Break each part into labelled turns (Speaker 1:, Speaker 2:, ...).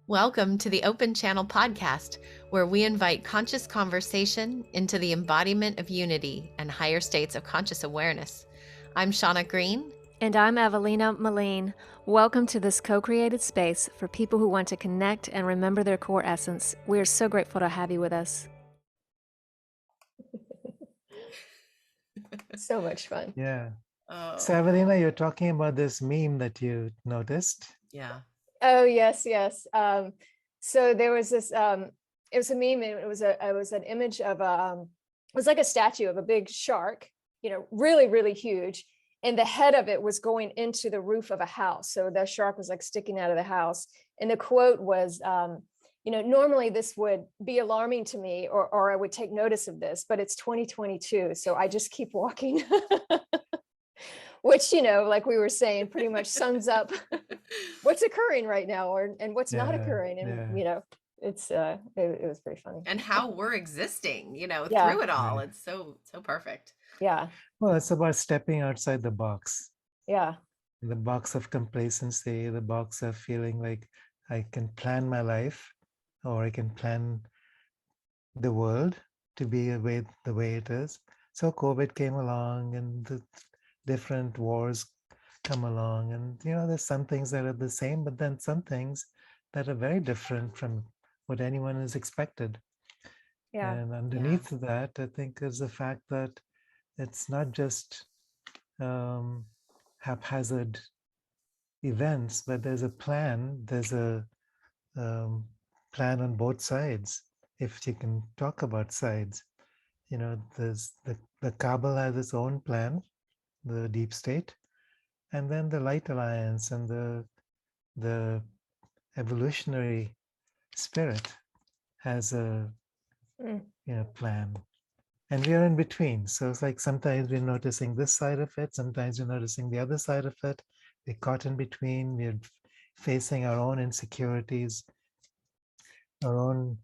Speaker 1: Welcome to the Open Channel podcast, where we invite conscious conversation into the embodiment of unity and higher states of conscious awareness. I'm Shaunna Green.
Speaker 2: And I'm Avalina Maline. Welcome to this co-created space for people who want to connect and remember their core essence. We are so grateful to have you with us.
Speaker 3: So much fun.
Speaker 4: Yeah.
Speaker 1: Oh.
Speaker 4: So Avalina, you're talking about this meme that you noticed.
Speaker 1: Yeah.
Speaker 3: Oh, yes. So there was this, it was a meme, and it was an image of it was like a statue of a big shark, really, really huge. And the head of it was going into the roof of a house. So the shark was like sticking out of the house. And the quote was, normally this would be alarming to me, or I would take notice of this, but it's 2022. So I just keep walking, which, like we were saying, pretty much sums up what's occurring right now, and what's not occurring. And, it was pretty funny.
Speaker 1: And how we're existing, through it all. It's so perfect.
Speaker 3: Yeah.
Speaker 4: Well, it's about stepping outside the box.
Speaker 3: Yeah.
Speaker 4: The box of complacency, the box of feeling like I can plan my life, or I can plan the world to be the way it is. So COVID came along, and the different wars come along, and there's some things that are the same, but then some things that are very different from what anyone has expected.
Speaker 3: Yeah.
Speaker 4: And underneath that, I think, is the fact that it's not just haphazard events, but there's a plan. There's a plan on both sides, if you can talk about sides. There's the Kabul has its own plan, the deep state, and then the Light Alliance and the evolutionary spirit has a plan. And we are in between. So it's like sometimes we're noticing this side of it, sometimes we're noticing the other side of it. We're caught in between. We're facing our own insecurities, our own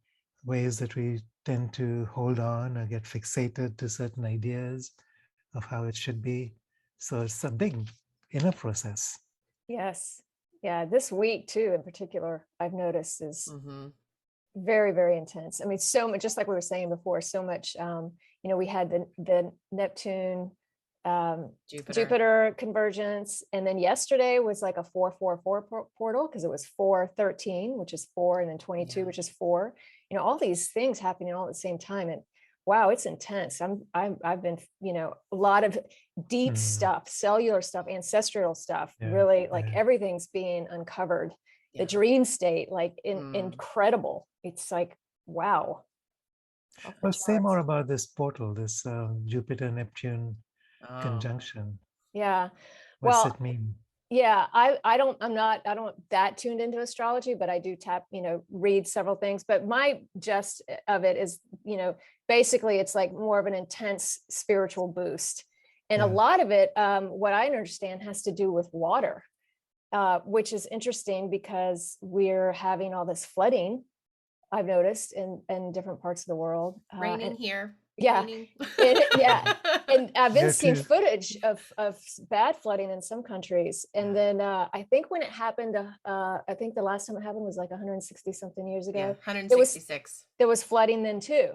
Speaker 4: ways that we tend to hold on or get fixated to certain ideas of how it should be. So it's a big inner process.
Speaker 3: Yes. Yeah. This week too, in particular, I've noticed is very, very intense. I mean, so much, just like we were saying before, so much, we had the Neptune, Jupiter convergence. And then yesterday was like a 4-4-4 portal, because it was 4-13, which is 4, and then 22, which is 4, all these things happening all at the same time. And wow, it's intense. I've been, a lot of deep stuff, cellular stuff, ancestral stuff, really everything's being uncovered. The dream state, like incredible. It's like, wow.
Speaker 4: Well, say more about this portal, this Jupiter-Neptune conjunction.
Speaker 3: Yeah.
Speaker 4: What's it mean?
Speaker 3: Yeah, I'm not that tuned into astrology, but I do read several things. But my gist of it is, basically it's like more of an intense spiritual boost. And a lot of it, what I understand, has to do with water, which is interesting because we're having all this flooding, I've noticed, in different parts of the world.
Speaker 1: Raining here.
Speaker 3: Yeah. And I've been seeing footage of bad flooding in some countries. And then I think when it happened, I think the last time it happened was like 160 something years ago.
Speaker 1: 166.
Speaker 3: There was flooding then too.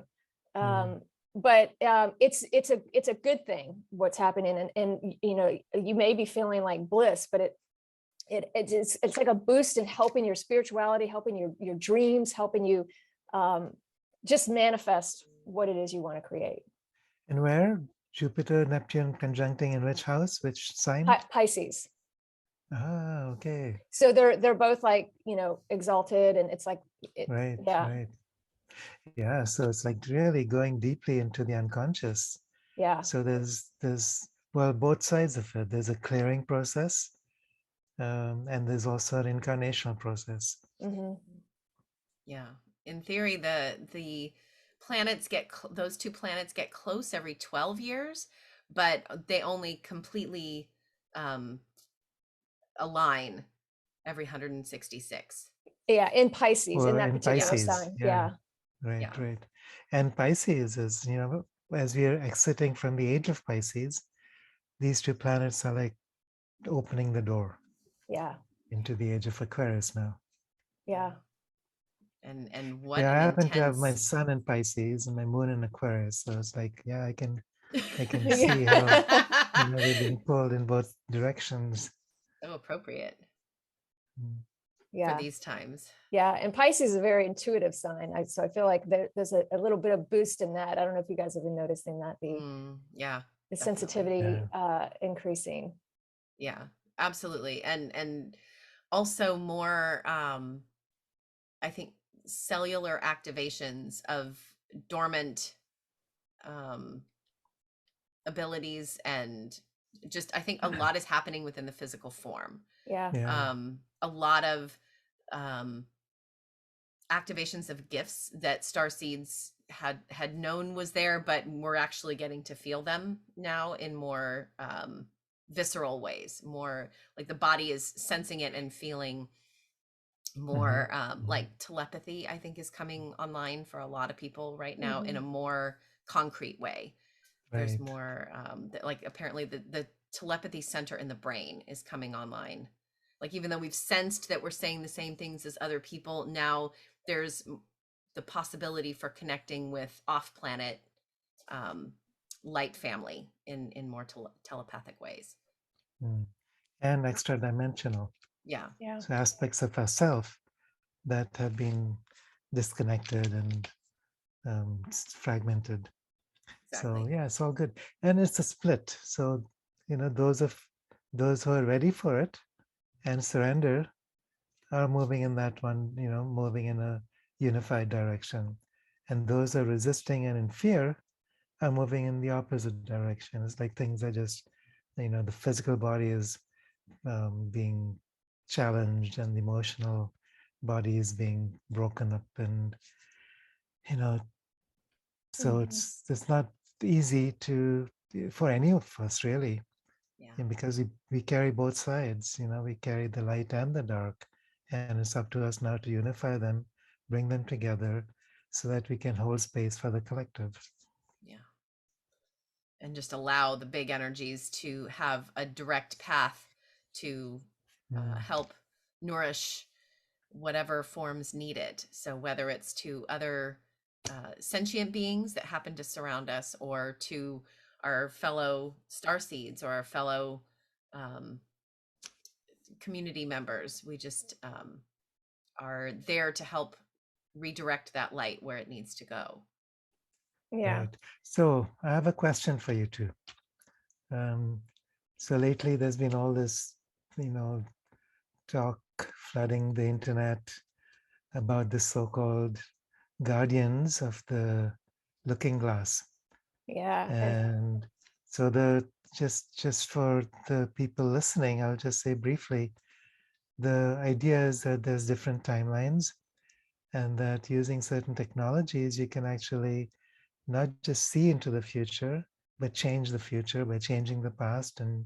Speaker 3: But it's a good thing what's happening. And you may be feeling like bliss, but it's like a boost in helping your spirituality, helping your dreams, helping you just manifest what it is you want to create.
Speaker 4: And where? Jupiter, Neptune conjuncting in which house? Which sign?
Speaker 3: Pisces.
Speaker 4: Ah, okay.
Speaker 3: So they're both like, exalted, and it's like
Speaker 4: right. Yeah, so it's like really going deeply into the unconscious.
Speaker 3: Yeah.
Speaker 4: So there's both sides of it. There's a clearing process, and there's also an incarnational process.
Speaker 1: Yeah. In theory, the planets those two planets get close every 12 years, but they only completely align every 166.
Speaker 3: Yeah, in Pisces, in that particular sign. Yeah.
Speaker 4: Right. And Pisces is, as we are exiting from the age of Pisces, these two planets are like opening the door into the age of Aquarius now.
Speaker 3: Yeah.
Speaker 1: and what
Speaker 4: Yeah, I
Speaker 1: an
Speaker 4: happen to have my
Speaker 1: intense.
Speaker 4: sun in Pisces and my moon in Aquarius. So it's like, yeah, I can see how,
Speaker 3: Yeah.
Speaker 4: we're being pulled in both directions.
Speaker 1: So appropriate
Speaker 4: Mm.
Speaker 1: for
Speaker 3: Yeah.
Speaker 1: these times.
Speaker 3: Yeah. And Pisces is a very intuitive sign. So I feel like there's a little bit of boost in that. I don't know if you guys have been noticing that
Speaker 1: Yeah,
Speaker 3: the
Speaker 1: definitely.
Speaker 3: sensitivity
Speaker 4: Yeah.
Speaker 3: Increasing.
Speaker 1: Yeah, absolutely. And also more I think cellular activations of dormant um abilities, and just I think a lot is happening within the physical form.
Speaker 3: Yeah.
Speaker 4: Yeah.
Speaker 1: A lot of um activations of gifts that star seeds had known was there, but we're actually getting to feel them now in more visceral ways, more like the body is sensing it and feeling
Speaker 4: Mhm.
Speaker 1: more
Speaker 4: Mhm.
Speaker 1: like telepathy, I think, is coming online for a lot of people right now in
Speaker 3: Mhm.
Speaker 1: a more concrete way. There's
Speaker 4: Right.
Speaker 1: more like apparently the telepathy center in the brain is coming online. Like even though we've sensed that we're saying the same things as other people, now there's the possibility for connecting with off planet um, light family in more telepathic ways.
Speaker 4: Mm. And extra dimensional.
Speaker 1: Yeah,
Speaker 3: Yeah.
Speaker 4: So aspects of ourself that have been disconnected and fragmented. So
Speaker 1: exactly.
Speaker 4: yeah, it's all good. And it's a split. So, those who are ready for it and surrender are moving in that one, moving in a unified direction. And those are resisting and in fear are moving in the opposite direction. It's like things are just, the physical body is being challenged and the emotional body is being broken up. And, you know, so
Speaker 3: Mhm.
Speaker 4: it's not easy for any of us really.
Speaker 1: Yeah.
Speaker 4: And because we carry both sides, we carry the light and the dark, and it's up to us now to unify them, bring them together, so that we can hold space for the collective.
Speaker 1: Yeah. And just allow the big energies to have a direct path to
Speaker 4: Mm.
Speaker 1: help nourish whatever forms need it. So whether it's to other sentient beings that happen to surround us, or to our fellow star seeds or our fellow um, community members, we just are there to help redirect that light where it needs to go.
Speaker 3: Yeah.
Speaker 4: Right. So I have a question for you too. Um, so lately, there's been all this, you know, talk flooding the internet about the so-called guardians of the looking glass.
Speaker 3: Yeah. And
Speaker 4: And so just for the people listening, I'll just say briefly, the idea is that there's different timelines, and that using certain technologies, you can actually not just see into the future, but change the future by changing the past and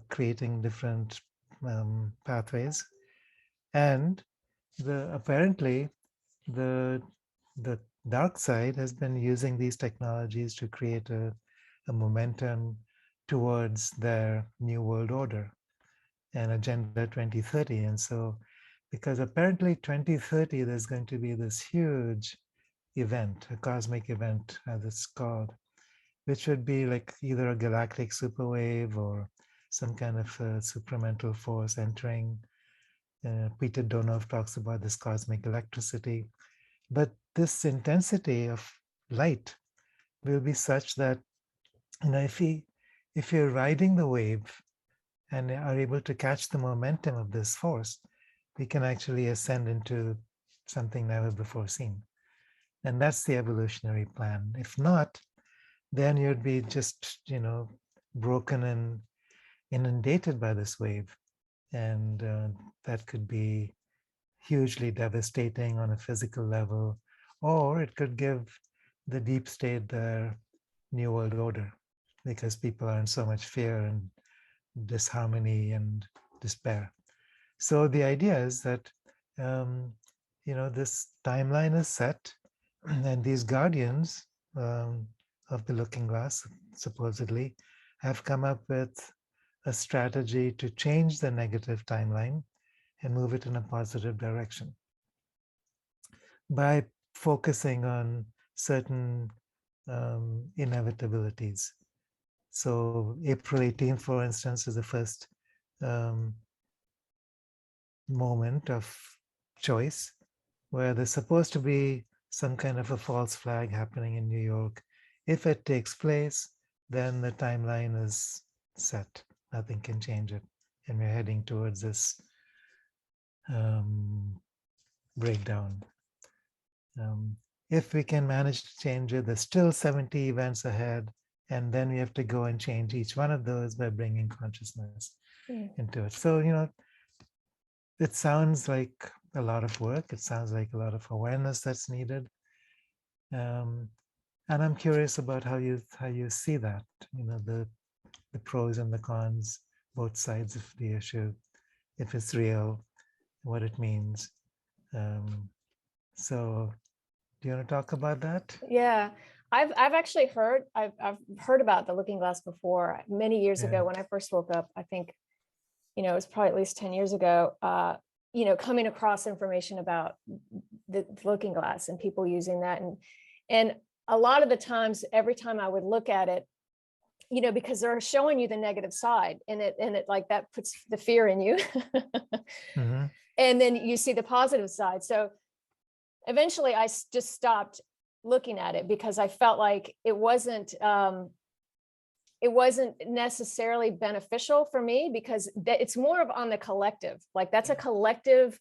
Speaker 4: creating different pathways. And apparently the the dark side has been using these technologies to create a momentum towards their new world order and agenda 2030. And so because apparently 2030 there's going to be this huge event, a cosmic event as it's called, which would be like either a galactic superwave or some kind of supramental force entering. Peter Donov talks about this cosmic electricity. But this intensity of light will be such that, if you're riding the wave and are able to catch the momentum of this force, we can actually ascend into something never before seen. And that's the evolutionary plan. If not, then you'd be just, broken and inundated by this wave. And that could be hugely devastating on a physical level, or it could give the deep state their new world order because people are in so much fear and disharmony and despair. So the idea is that, this timeline is set, and these guardians of the looking glass, supposedly, have come up with a strategy to change the negative timeline and move it in a positive direction. by focusing on certain inevitabilities. So April 18th, for instance, is the first um, moment of choice where there's supposed to be some kind of a false flag happening in New York. If it takes place, then the timeline is set. Nothing can change it. And we're heading towards this breakdown. If we can manage to change it, there's still 70 events ahead. And then we have to go and change each one of those by bringing consciousness into it. So, it sounds like a lot of work. It sounds like a lot of awareness that's needed. And I'm curious about how you see that, the pros and the cons, both sides of the issue, if it's real, what it means. So do you want to talk about that?
Speaker 3: Yeah, I've actually heard I've heard about the looking glass before many years ago when I first woke up. I think, it was probably at least 10 years ago, coming across information about the looking glass and people using that. And a lot of the times, every time I would look at it, because they're showing you the negative side, and it like that puts the fear in you.
Speaker 4: Mm-hmm.
Speaker 3: And then you see the positive side. So eventually I just stopped looking at it because I felt like it wasn't necessarily beneficial for me, because it's more of on the collective, like that's a collective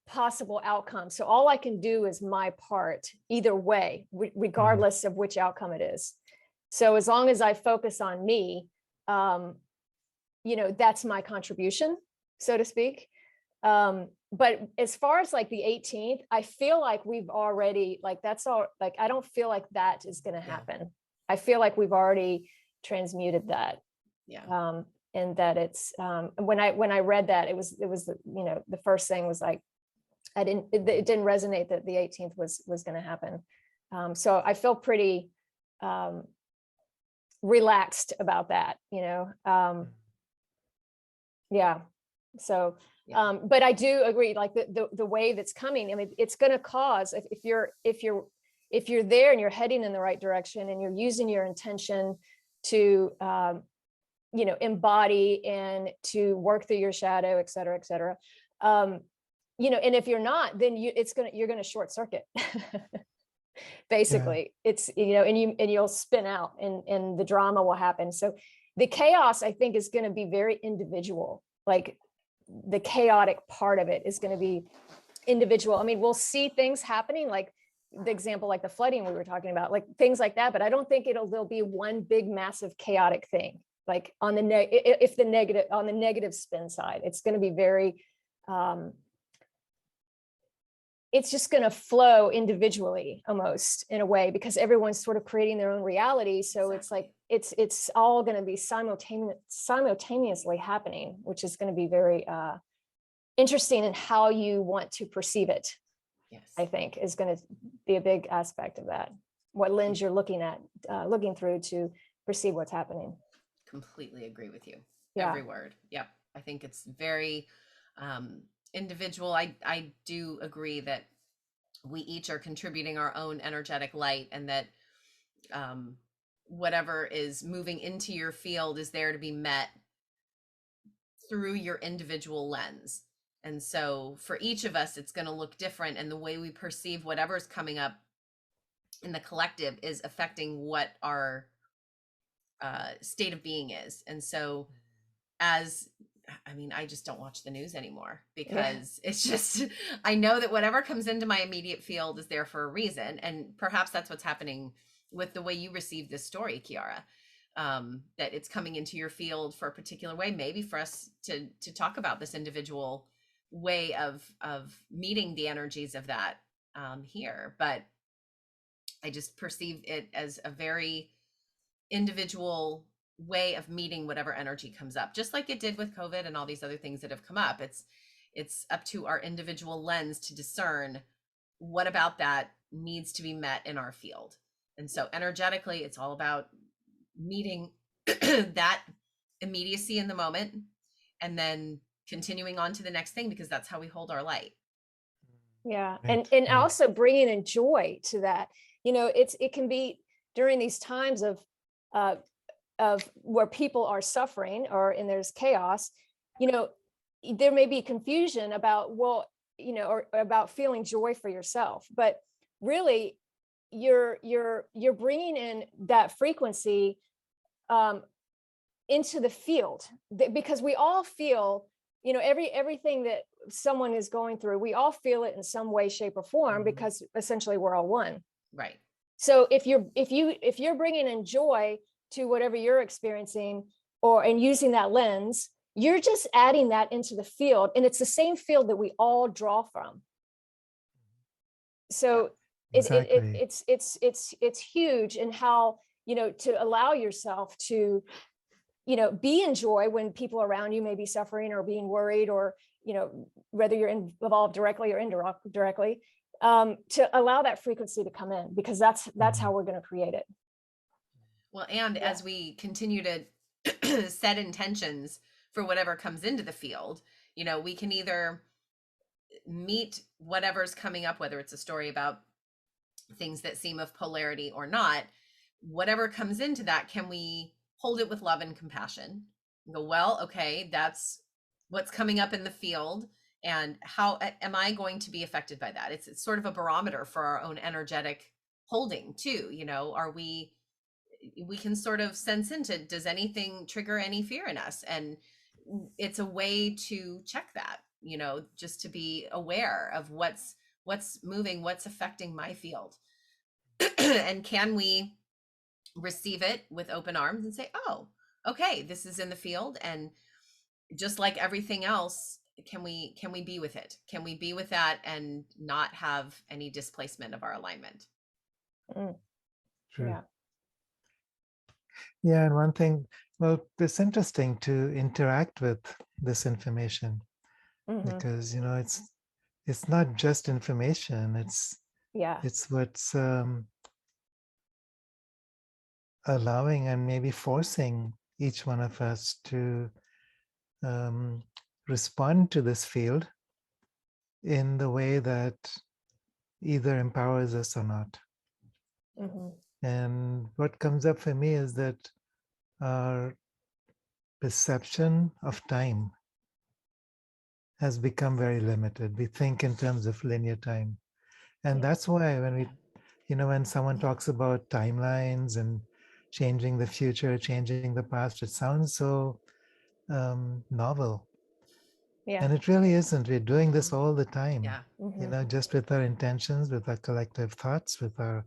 Speaker 3: possible outcome. So all I can do is my part either way, regardless of which outcome it is. So as long as I focus on me, that's my contribution, so to speak. But as far as like the 18th, I feel like we've already, like, that's all, like, I don't feel like that is going to happen. I feel like we've already transmuted that.
Speaker 1: Yeah.
Speaker 3: And that it's, when I read that, it was, the first thing was like, it didn't resonate that the 18th was going to happen. So I feel pretty, relaxed about that, yeah. So, but I do agree, like the way that's coming, I mean, it's going to cause, if you're there and you're heading in the right direction and you're using your intention to, embody and to work through your shadow, et cetera, et cetera. And if you're not, then you're going to short circuit. Basically, it's, and you'll spin out, and the drama will happen. So the chaos, I think, is going to be very individual. Like the chaotic part of it is going to be individual. I mean, we'll see things happening, like the example, like the flooding we were talking about, like things like that. But I don't think there'll be one big, massive, chaotic thing. Like on the negative spin side, it's going to be very, it's just going to flow individually, almost, in a way, because everyone's sort of creating their own reality. So it's like it's all going to be simultaneously happening, which is going to be very interesting in how you want to perceive it.
Speaker 1: Yes.
Speaker 3: I think is going to be a big aspect of that. What lens you're looking through to perceive what's happening.
Speaker 1: Completely agree with you.
Speaker 3: Yeah.
Speaker 1: Every word. Yep. I think it's very individual. I do agree that we each are contributing our own energetic light, and that whatever is moving into your field is there to be met through your individual lens. And so for each of us, it's going to look different, and the way we perceive whatever's coming up in the collective is affecting what our state of being is. And so I just don't watch the news anymore, because it's just, I know that whatever comes into my immediate field is there for a reason. And perhaps that's what's happening with the way you received this story, Kiara, that it's coming into your field for a particular way, maybe for us to talk about this individual way of meeting the energies of that here. But I just perceive it as a very individual way of meeting whatever energy comes up, just like it did with COVID and all these other things that have come up. It's up to our individual lens to discern what about that needs to be met in our field. And so energetically, it's all about meeting that immediacy in the moment, and then continuing on to the next thing, because that's how we hold our light.
Speaker 3: Yeah.
Speaker 4: Right,
Speaker 3: And
Speaker 4: right.
Speaker 3: also bringing in joy to that. It can be during these times of where people are suffering and there's chaos, there may be confusion about, well, or about feeling joy for yourself, but really you're bringing in that frequency into the field, because we all feel, everything that someone is going through, we all feel it in some way, shape, or form, because essentially we're all one.
Speaker 1: Right.
Speaker 3: So if you're bringing in joy to whatever you're experiencing, and using that lens, you're just adding that into the field, and it's the same field that we all draw from. So
Speaker 4: Exactly.
Speaker 3: it's huge in how, to allow yourself to, be in joy when people around you may be suffering or being worried, or, whether you're involved directly or indirectly, to allow that frequency to come in, because that's how we're going to create it.
Speaker 1: Well, and as we continue to set intentions for whatever comes into the field, we can either meet whatever's coming up, whether it's a story about things that seem of polarity or not, whatever comes into that, can we hold it with love and compassion and go, well, okay, that's what's coming up in the field, and how am I going to be affected by that? It's sort of a barometer for our own energetic holding too. Are we can sort of sense into, does anything trigger any fear in us? And it's a way to check that, just to be aware of what's moving, what's affecting my field. And can we receive it with open arms and say, oh, okay, this is in the field, and just like everything else, can we be with it? Can we be with that and not have any displacement of our alignment?
Speaker 4: True.
Speaker 3: Yeah.
Speaker 4: Yeah, and one thing, well, it's interesting to interact with this information, because it's not just information. It's what's allowing and maybe forcing each one of us to respond to this field in the way that either empowers us or not. And what comes up for me is that our perception of time has become very limited. We think in terms of linear time. And that's why when someone talks about timelines and changing the future, changing the past, it sounds so novel.
Speaker 3: Yeah.
Speaker 4: And it really isn't. We're doing this all the time.
Speaker 1: Yeah.
Speaker 4: Just with our intentions, with our collective thoughts, with our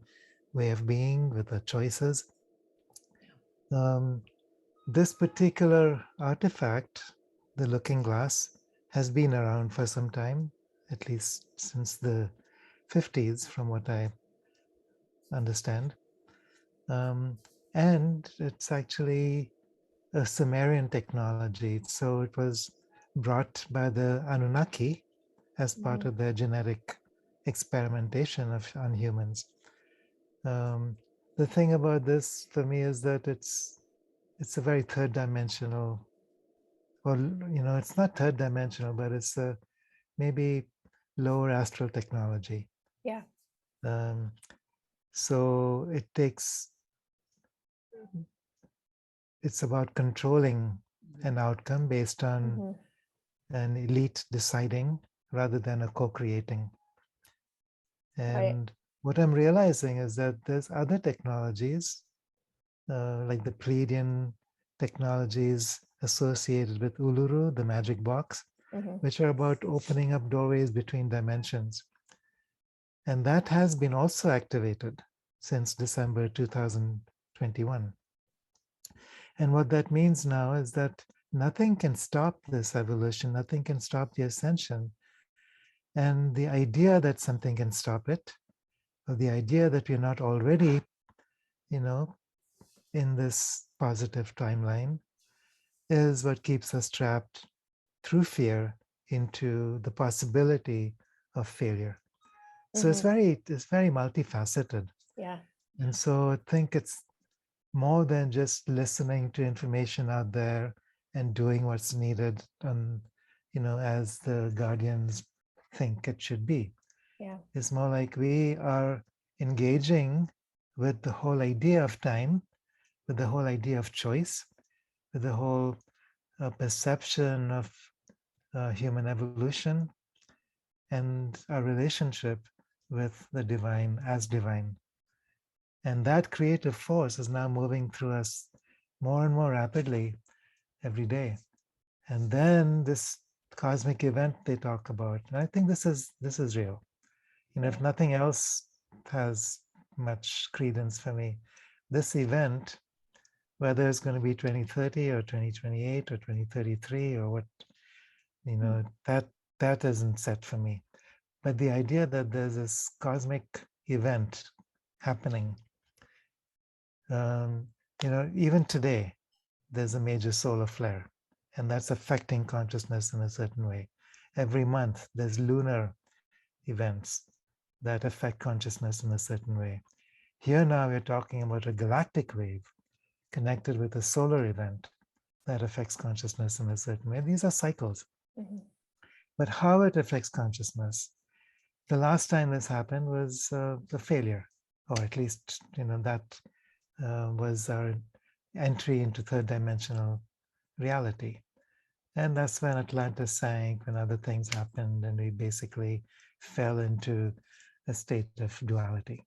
Speaker 4: way of being, with our choices. This particular artifact, the looking glass, has been around for some time, at least since the 50s, from what I understand. And it's actually a Sumerian technology. So it was brought by the Anunnaki as part of their genetic experimentation on humans. The thing about this for me is that it's a very third dimensional, or it's not third dimensional, but it's a maybe lower astral technology.
Speaker 3: Yeah.
Speaker 4: So it's about controlling an outcome based on an elite deciding rather than a co-creating. And what I'm realizing is that there's other technologies, like the Pleiadian technologies associated with Uluru, the magic box, which are about opening up doorways between dimensions. And that has been also activated since December 2021. And what that means now is that nothing can stop this evolution, nothing can stop the ascension. And the idea that something can stop it, or the idea that we're not already, in this positive timeline, is what keeps us trapped through fear into the possibility of failure. So it's very multifaceted.
Speaker 3: Yeah.
Speaker 4: And so I think it's more than just listening to information out there and doing what's needed, as the guardians think it should be.
Speaker 3: Yeah.
Speaker 4: It's more like we are engaging with the whole idea of time, with the whole idea of choice, with the whole perception of human evolution, and our relationship with the divine as divine. And that creative force is now moving through us more and more rapidly every day. And then this cosmic event they talk about, and I think this is real. If nothing else has much credence for me, this event, whether it's going to be 2030 or 2028 or 2033 or what, that isn't set for me. But the idea that there's this cosmic event happening, even today, there's a major solar flare, and that's affecting consciousness in a certain way. Every month, there's lunar events that affect consciousness in a certain way. Here now we're talking about a galactic wave connected with a solar event that affects consciousness in a certain way. These are cycles.
Speaker 3: Mm-hmm.
Speaker 4: But how it affects consciousness, the last time this happened was the failure, or at least, that was our entry into third dimensional reality. And that's when Atlantis sank, when other things happened, and we basically fell into a state of duality.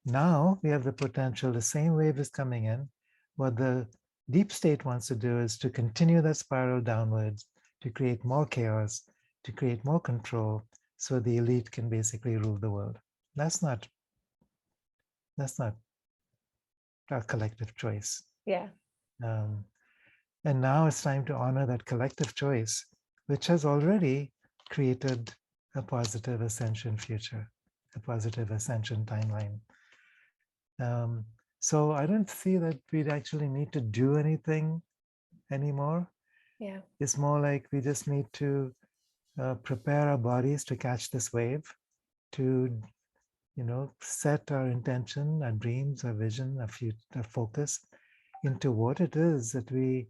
Speaker 4: Now we have the potential, the same wave is coming in. What the deep state wants to do is to continue that spiral downwards, to create more chaos, to create more control, so the elite can basically rule the world. That's not our collective choice.
Speaker 3: Yeah.
Speaker 4: And now it's time to honor that collective choice, which has already created a positive ascension future, a positive ascension timeline. So I don't see that we'd actually need to do anything anymore.
Speaker 3: Yeah.
Speaker 4: It's more like we just need to prepare our bodies to catch this wave, to set our intention, our dreams, our vision, our focus into what it is that we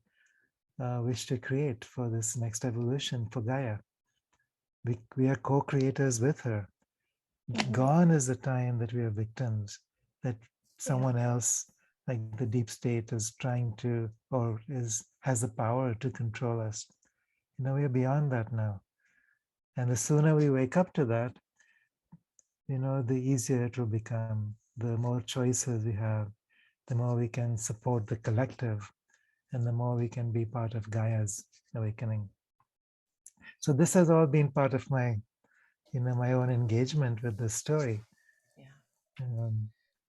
Speaker 4: wish to create for this next evolution for Gaia. We are co-creators with her.
Speaker 3: Mm-hmm.
Speaker 4: Gone is the time that we are victims, that someone else, like the deep state, is trying to, or has the power to control us. We are beyond that now. And the sooner we wake up to that, the easier it will become. The more choices we have, the more we can support the collective, and the more we can be part of Gaia's awakening. So this has all been part of my, my own engagement with this story.
Speaker 1: Yeah.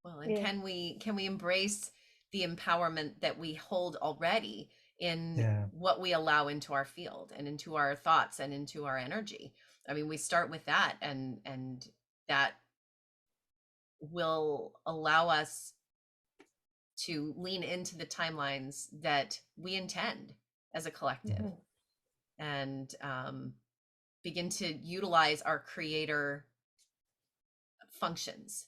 Speaker 1: Well, and can we embrace the empowerment that we hold already in what we allow into our field and into our thoughts and into our energy? I mean, we start with that, and that will allow us to lean into the timelines that we intend as a collective. Mm-hmm. And begin to utilize our creator functions,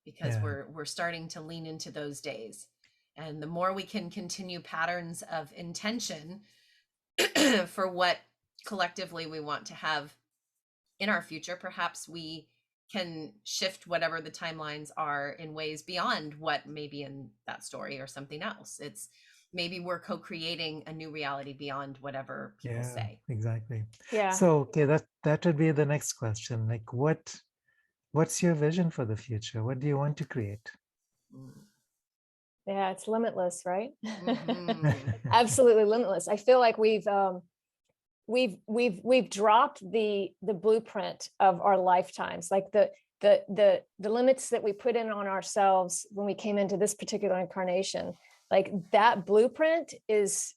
Speaker 1: because we're starting to lean into those days. And the more we can continue patterns of intention for what collectively we want to have in our future, perhaps we can shift whatever the timelines are in ways beyond what may be in that story or something else. It's maybe we're co-creating a new reality beyond whatever people say.
Speaker 4: Exactly.
Speaker 3: Yeah.
Speaker 4: So, okay, that would be the next question. Like, what's your vision for the future? What do you want to create?
Speaker 3: Yeah, it's limitless, right?
Speaker 1: Mm-hmm.
Speaker 3: Absolutely limitless. I feel like we've dropped the blueprint of our lifetimes, like the limits that we put in on ourselves when we came into this particular incarnation. Like that blueprint is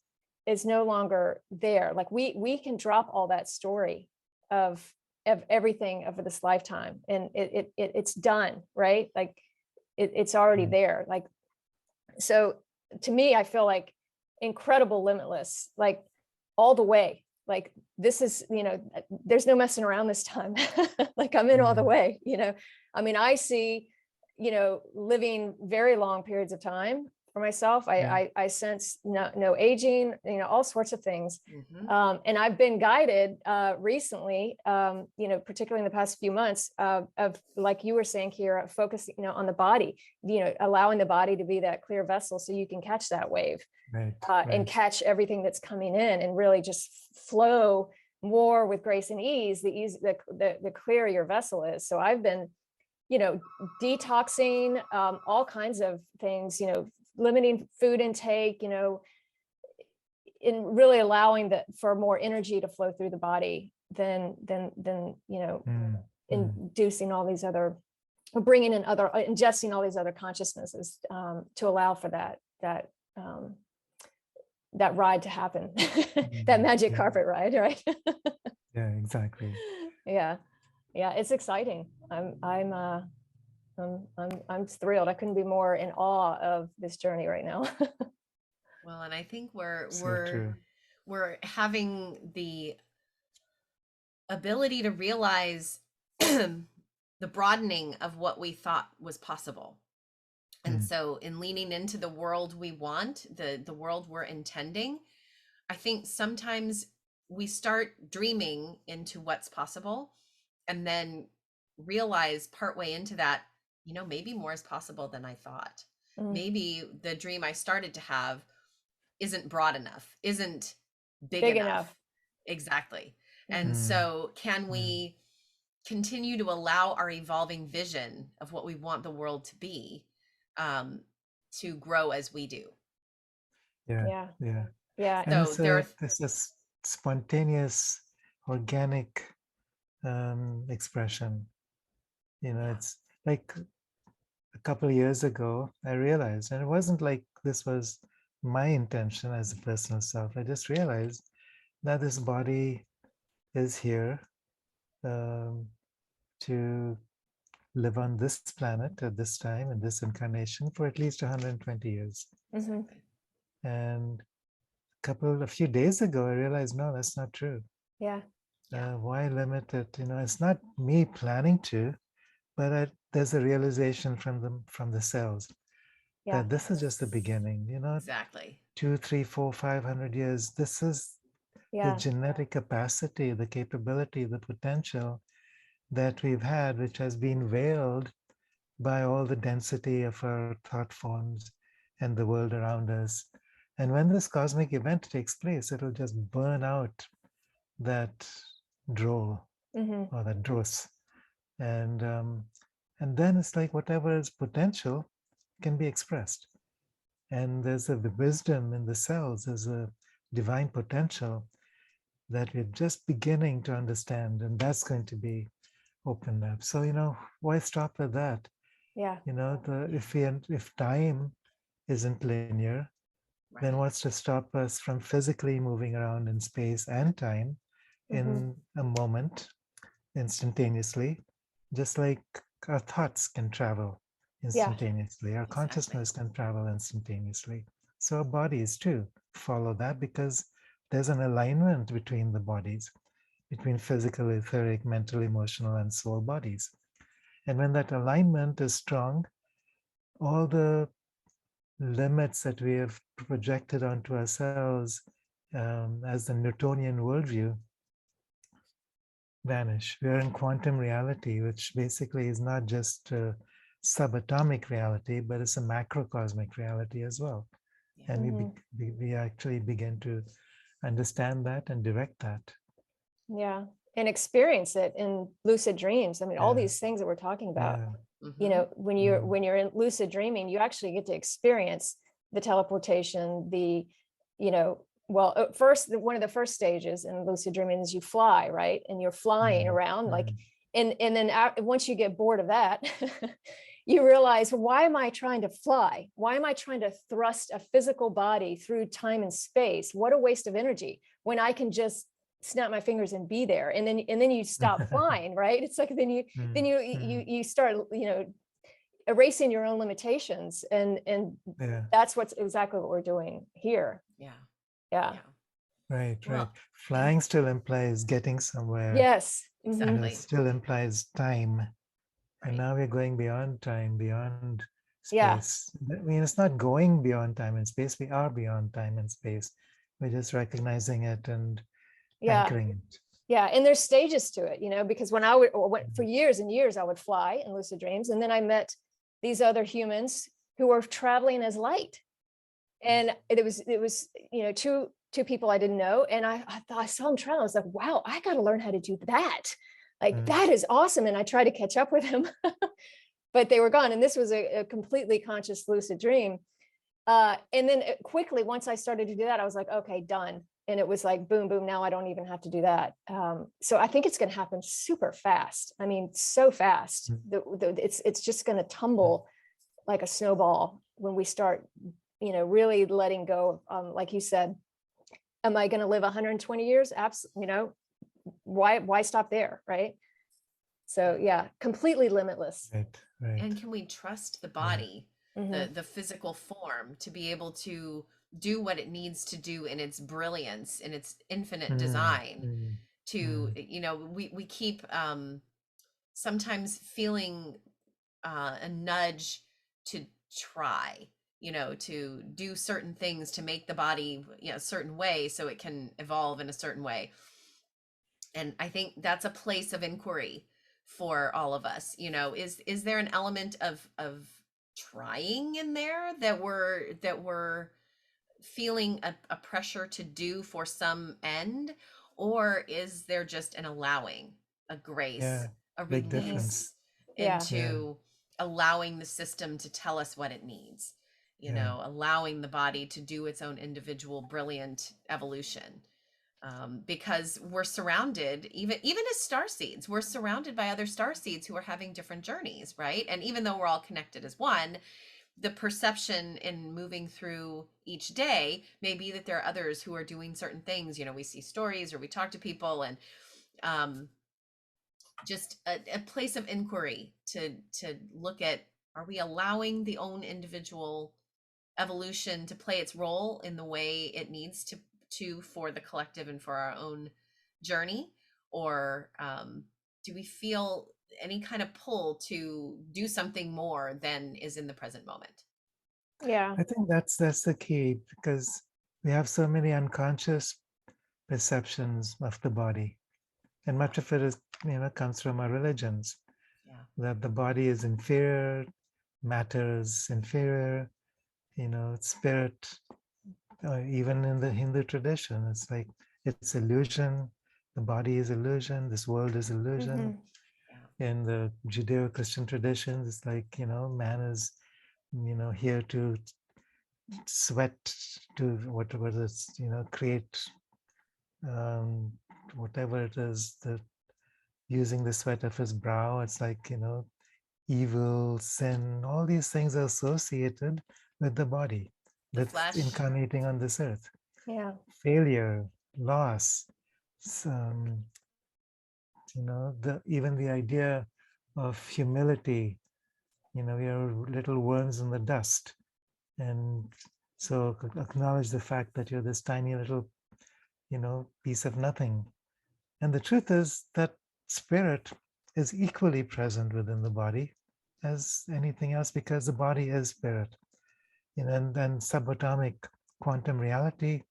Speaker 3: no longer there. Like we can drop all that story of everything over this lifetime, and it's done, right? Like it's already there. Like, so to me, I feel like incredible limitless, like all the way. Like this is, there's no messing around this time. Like I'm in all the way, I mean, I see, living very long periods of time for myself. I sense no aging, all sorts of things. And I've been guided recently, particularly in the past few months, of like you were saying, Kiara, focusing, on the body, allowing the body to be that clear vessel so you can catch that wave, and catch everything that's coming in, and really just flow more with grace and ease. The clearer your vessel is. So I've been, detoxing, all kinds of things, limiting food intake, in really allowing for more energy to flow through the body than inducing all these other, or bringing in other, ingesting all these other consciousnesses, to allow for that ride to happen, that magic carpet ride, right?
Speaker 4: Yeah, exactly.
Speaker 3: Yeah, it's exciting. I'm thrilled. I couldn't be more in awe of this journey right now.
Speaker 1: Well, and I think
Speaker 4: True.
Speaker 1: we're having the ability to realize the broadening of what we thought was possible. And so in leaning into the world we want, the world we're intending, I think sometimes we start dreaming into what's possible and then realize partway into that, maybe more is possible than I thought. Maybe the dream I started to have isn't broad enough, isn't big enough. Exactly. And so can we continue to allow our evolving vision of what we want the world to be, to grow as we do?
Speaker 3: Yeah.
Speaker 4: And
Speaker 1: So
Speaker 4: it's a spontaneous, organic expression. It's like a couple of years ago, I realized, and it wasn't like this was my intention as a personal self. I just realized that this body is here to live on this planet at this time, in this incarnation, for at least 120 years. And a few days ago, I realized, no, that's not true. Why limit it? It's not me planning to, but there's a realization from the cells that this is just the beginning.
Speaker 1: Exactly.
Speaker 4: 2, 3, 4, 500 years. This is the genetic capacity, the capability, the potential that we've had, which has been veiled by all the density of our thought forms and the world around us. And when this cosmic event takes place, it'll just burn out that droll or that dross. And then it's like whatever is potential can be expressed. And there's a wisdom in the cells, there's a divine potential that we're just beginning to understand, and that's going to be opened up. So, why stop at that? If time isn't linear, then what's to stop us from physically moving around in space and time in a moment, instantaneously, just like our thoughts can travel instantaneously, our consciousness can travel instantaneously. So our bodies too follow that, because there's an alignment between the bodies, between physical, etheric, mental, emotional, and soul bodies. And when that alignment is strong, all the limits that we have projected onto ourselves as the Newtonian worldview vanish. We are in quantum reality, which basically is not just a subatomic reality, but it's a macrocosmic reality as well. And we actually begin to understand that and direct that.
Speaker 3: And experience it in lucid dreams. I mean, all these things that we're talking about, when you're in lucid dreaming, you actually get to experience the teleportation, first, one of the first stages in lucid dreaming is you fly, right? And you're flying around and then once you get bored of that, you realize, why am I trying to fly? Why am I trying to thrust a physical body through time and space? What a waste of energy, when I can just snap my fingers and be there. And then you stop flying, right? It's like, then you start, erasing your own limitations. And that's exactly what we're doing here.
Speaker 4: Right. Flying still implies getting somewhere.
Speaker 3: Yes,
Speaker 1: exactly.
Speaker 4: It still implies time. And now we're going beyond time, beyond
Speaker 3: Yeah.
Speaker 4: space. I mean, it's not going beyond time and space. We are beyond time and space. We're just recognizing it and
Speaker 3: Yeah.
Speaker 4: anchoring it.
Speaker 3: Yeah. And there's stages to it, because when for years and years, I would fly in lucid dreams. And then I met these other humans who were traveling as light. And it was, two people I didn't know. And I thought I saw them traveling. I was like, wow, I got to learn how to do that. Like, that is awesome. And I tried to catch up with them, but they were gone. And this was a completely conscious lucid dream. And then quickly, once I started to do that, I was like, okay, done. And it was like, boom, boom. Now I don't even have to do that. So I think it's going to happen super fast. I mean, so fast. It's just going to tumble like a snowball when we start, really letting go. Like you said, am I going to live 120 years? Absolutely. Why stop there? Right. So yeah, completely limitless.
Speaker 4: Right, right.
Speaker 1: And can we trust the body, the physical form, to be able to do what it needs to do in its brilliance, in its infinite design? To, we keep sometimes feeling a nudge to try, to do certain things to make the body, a certain way so it can evolve in a certain way. And I think that's a place of inquiry for all of us. Is there an element of trying in there that we're feeling a pressure to do for some end, or is there just an allowing, a grace, a
Speaker 4: Big
Speaker 1: release
Speaker 4: difference.
Speaker 1: into allowing the system to tell us what it needs, allowing the body to do its own individual brilliant evolution? Because we're surrounded, even as star seeds, we're surrounded by other star seeds who are having different journeys, right? And even though we're all connected as one, the perception in moving through each day may be that there are others who are doing certain things. We see stories or we talk to people, and just a place of inquiry to look at, are we allowing the own individual evolution to play its role in the way it needs to for the collective and for our own journey? Or do we feel any kind of pull to do something more than is in the present moment?
Speaker 3: Yeah.
Speaker 4: I think that's the key, because we have so many unconscious perceptions of the body, and much of it is, comes from our religions. That the body is inferior, matter is inferior, spirit. Even in the Hindu tradition, it's like, it's illusion. The body is illusion. This world is illusion. In the Judeo-Christian traditions, it's like, man is, here to sweat, to whatever it's, create whatever it is, using the sweat of his brow. It's like, evil, sin, all these things are associated with the body, with
Speaker 1: flesh,
Speaker 4: incarnating on this earth.
Speaker 3: Yeah.
Speaker 4: Failure, loss, even the idea of humility. We are little worms in the dust. And so acknowledge the fact that you're this tiny little, piece of nothing. And the truth is that spirit is equally present within the body as anything else, because the body is spirit. And then subatomic quantum reality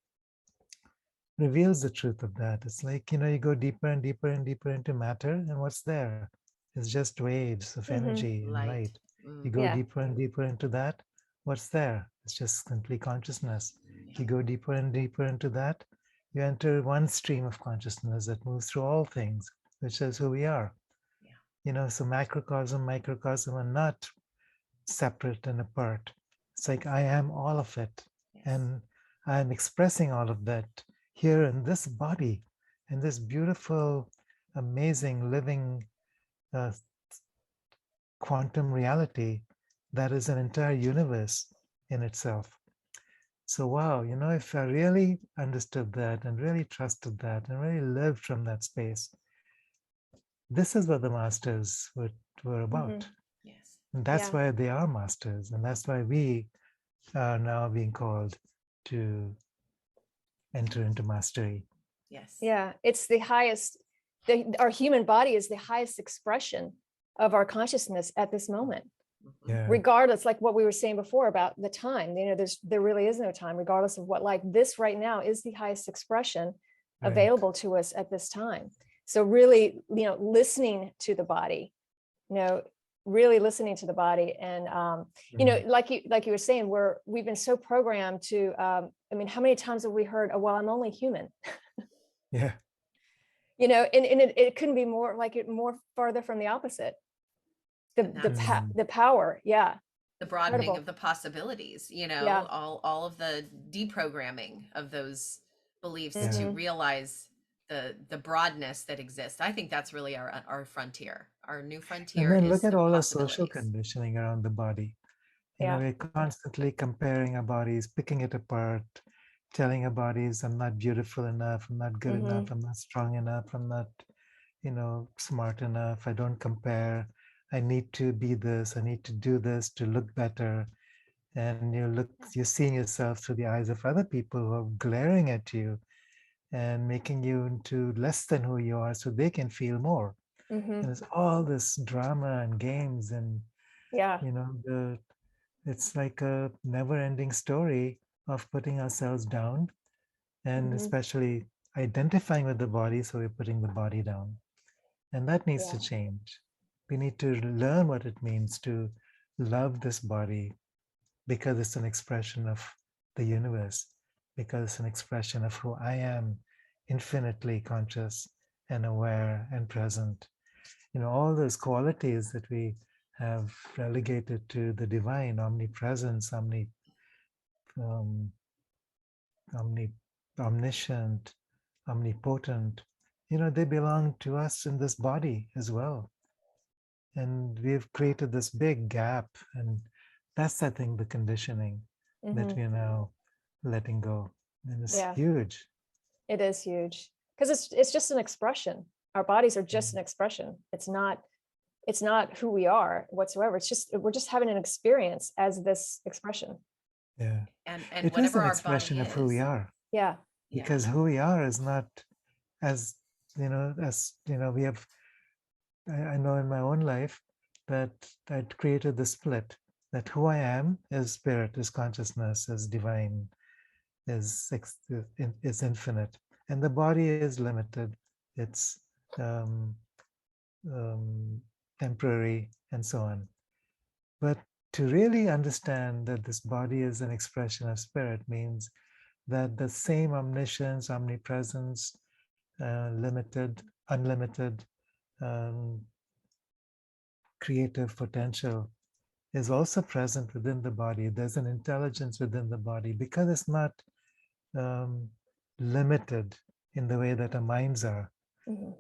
Speaker 4: reveals the truth of that. It's like, you go deeper and deeper and deeper into matter, and what's there? It's just waves of energy and light. You go deeper and deeper into that, what's there? It's just simply consciousness. You go deeper and deeper into that, you enter one stream of consciousness that moves through all things, which is who we are. So macrocosm, microcosm are not separate and apart. It's like, I am all of it. And I'm expressing all of that here in this body, in this beautiful, amazing, living quantum reality that is an entire universe in itself. So wow, if I really understood that and really trusted that and really lived from that space, this is what the masters were about. And that's why they are masters, and that's why we are now being called to enter into mastery.
Speaker 3: Yeah, it's the highest. Our human body is the highest expression of our consciousness at this moment.
Speaker 4: Yeah.
Speaker 3: regardless, like what we were saying before about the time, there really is no time, regardless of what, like this right now is the highest expression
Speaker 4: Right.
Speaker 3: available to us at this time. So really, listening to the body, really listening to the body. And like you were saying, we've been so programmed to I mean, how many times have we heard, oh, well, I'm only human?
Speaker 4: Yeah.
Speaker 3: And it couldn't be more like it more farther from the opposite.
Speaker 1: And that's
Speaker 3: The power, yeah.
Speaker 1: the broadening
Speaker 3: Incredible.
Speaker 1: of the possibilities,
Speaker 3: Yeah.
Speaker 1: all of the deprogramming of those beliefs
Speaker 4: Yeah.
Speaker 1: to realize the broadness that exists. I think that's really our frontier. Our new
Speaker 4: And
Speaker 1: frontier
Speaker 4: then look
Speaker 1: is
Speaker 4: at
Speaker 1: the
Speaker 4: all the social
Speaker 1: possibilities.
Speaker 4: conditioning around the body.
Speaker 3: Yeah.
Speaker 4: We're constantly comparing our bodies, picking it apart, telling our bodies, I'm not beautiful enough, I'm not good enough, I'm not strong enough, I'm not, smart enough, I don't compare, I need to be this, I need to do this to look better. And you're seeing yourself through the eyes of other people who are glaring at you and making you into less than who you are so they can feel more. And there's all this drama and games and,
Speaker 3: Yeah.
Speaker 4: it's like a never-ending story of putting ourselves down and especially identifying with the body, so we're putting the body down. And that needs to change. We need to learn what it means to love this body because it's an expression of the universe, because it's an expression of who I am, infinitely conscious and aware and present. All those qualities that we have relegated to the divine, omnipresence, um, omniscient, omnipotent, they belong to us in this body as well. And we've created this big gap. And that's, I think, the conditioning that we're now letting go. And it's huge.
Speaker 3: It is huge because it's just an expression. Our bodies are just an expression. It's not who we are whatsoever. It's just, we're just having an experience as this expression.
Speaker 4: Yeah.
Speaker 1: And
Speaker 4: It is
Speaker 1: whatever
Speaker 4: an
Speaker 1: our body
Speaker 4: expression of who we
Speaker 1: is.
Speaker 4: are.
Speaker 3: Yeah.
Speaker 4: Because who we are is not as, we have, I know in my own life that I'd created the split that who I am is spirit, is consciousness, is divine, is infinite, and the body is limited. It's temporary, and so on. But to really understand that this body is an expression of spirit means that the same omniscience, omnipresence, unlimited creative potential is also present within the body. There's an intelligence within the body because it's not limited in the way that our minds are.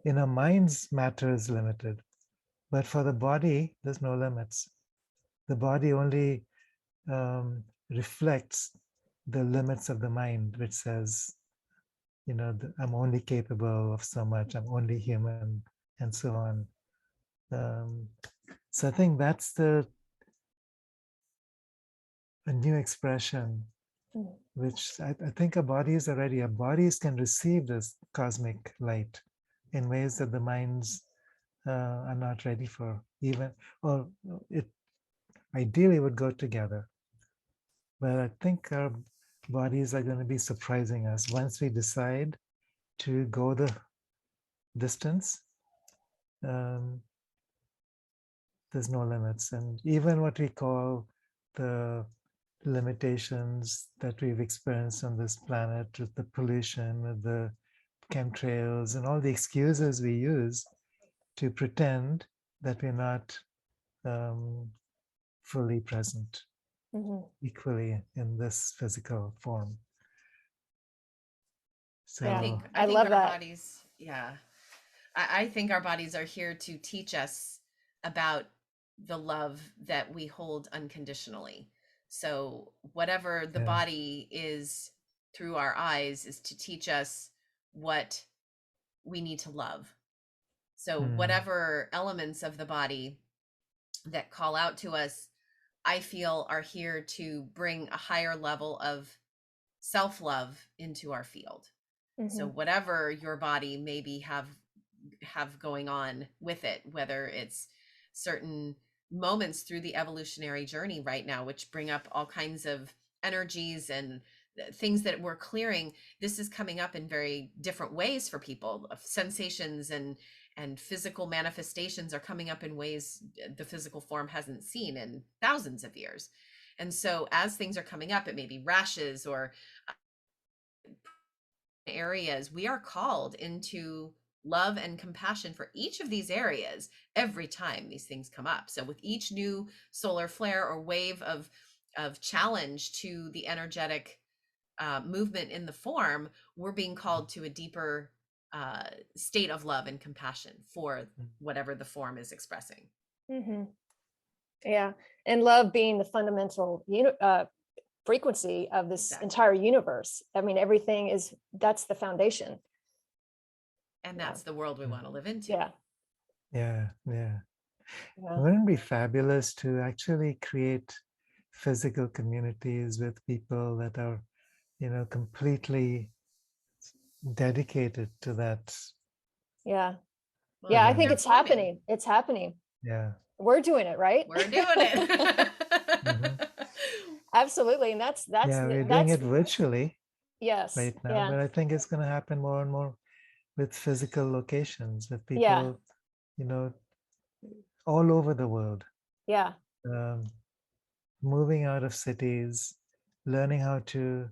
Speaker 4: In our minds, matter is limited, but for the body, there's no limits. The body only reflects the limits of the mind, which says, I'm only capable of so much, I'm only human, and so on. So I think that's a new expression, which I think our bodies are ready. Our bodies can receive this cosmic light in ways that the minds are not ready for, even, or it ideally would go together. But I think our bodies are going to be surprising us once we decide to go the distance. There's no limits. And even what we call the limitations that we've experienced on this planet with the pollution, with the chemtrails, and all the excuses we use to pretend that we're not fully present, equally in this physical form. So
Speaker 3: I
Speaker 1: think
Speaker 3: love
Speaker 1: our
Speaker 3: that.
Speaker 1: bodies, I think our bodies are here to teach us about the love that we hold unconditionally. So whatever the body is through our eyes is to teach us what we need to love. So whatever elements of the body that call out to us, I feel are here to bring a higher level of self-love into our field. So whatever your body maybe have going on with it, whether it's certain moments through the evolutionary journey right now, which bring up all kinds of energies and things that we're clearing. This is coming up in very different ways for people. Sensations and physical manifestations are coming up in ways the physical form hasn't seen in thousands of years. And so as things are coming up, it may be rashes or areas, we are called into love and compassion for each of these areas every time these things come up. So with each new solar flare or wave of challenge to the energetic movement in the form, we're being called to a deeper state of love and compassion for whatever the form is expressing.
Speaker 3: Mm-hmm. Yeah, and love being the fundamental frequency of this entire universe. I mean, everything is, that's the foundation.
Speaker 1: And that's the world we want to live into.
Speaker 3: Yeah.
Speaker 4: Wouldn't it be fabulous to actually create physical communities with people that are, completely dedicated to that?
Speaker 3: Yeah.
Speaker 1: Well,
Speaker 3: Yeah, I think it's happening. It's happening.
Speaker 4: Yeah.
Speaker 3: We're doing it, right?
Speaker 1: We're doing it.
Speaker 3: Absolutely. And that's
Speaker 4: we're doing it virtually.
Speaker 3: Yes.
Speaker 4: Right now, but I think it's going to happen more and more with physical locations, with people, all over the world.
Speaker 3: Yeah.
Speaker 4: Moving out of cities, learning how to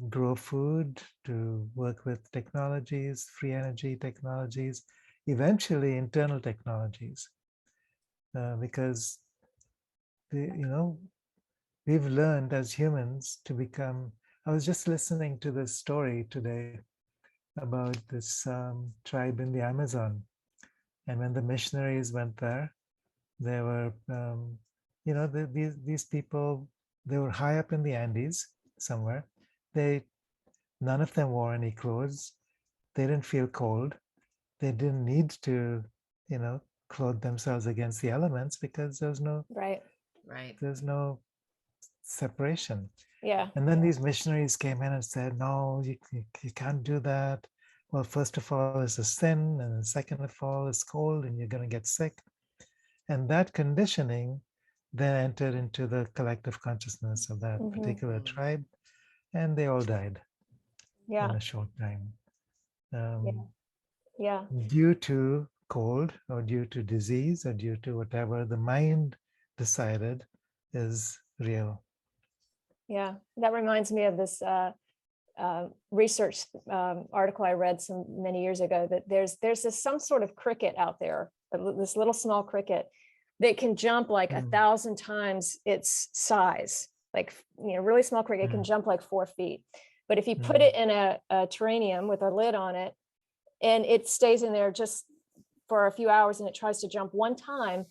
Speaker 4: grow food, to work with technologies, free energy technologies, eventually internal technologies, because we've learned as humans to become. I was just listening to this story today about this tribe in the Amazon, and when the missionaries went there, they were, these people, they were high up in the Andes somewhere. None of them wore any clothes. They didn't feel cold. They didn't need to, clothe themselves against the elements because there's no there's no separation.
Speaker 3: Yeah.
Speaker 4: And then these missionaries came in and said, no, you can't do that. Well, first of all, it's a sin. And second of all, it's cold and you're going to get sick. And that conditioning then entered into the collective consciousness of that particular tribe. And they all died in a short time. Due to cold or due to disease or due to whatever the mind decided is real.
Speaker 3: Yeah, that reminds me of this research article I read many years ago, that there's some sort of cricket out there, this little small cricket that can jump like 1,000 times its size, like, really small cricket can jump like 4 feet. But if you put it in a terrarium with a lid on it, and it stays in there just for a few hours and it tries to jump one time,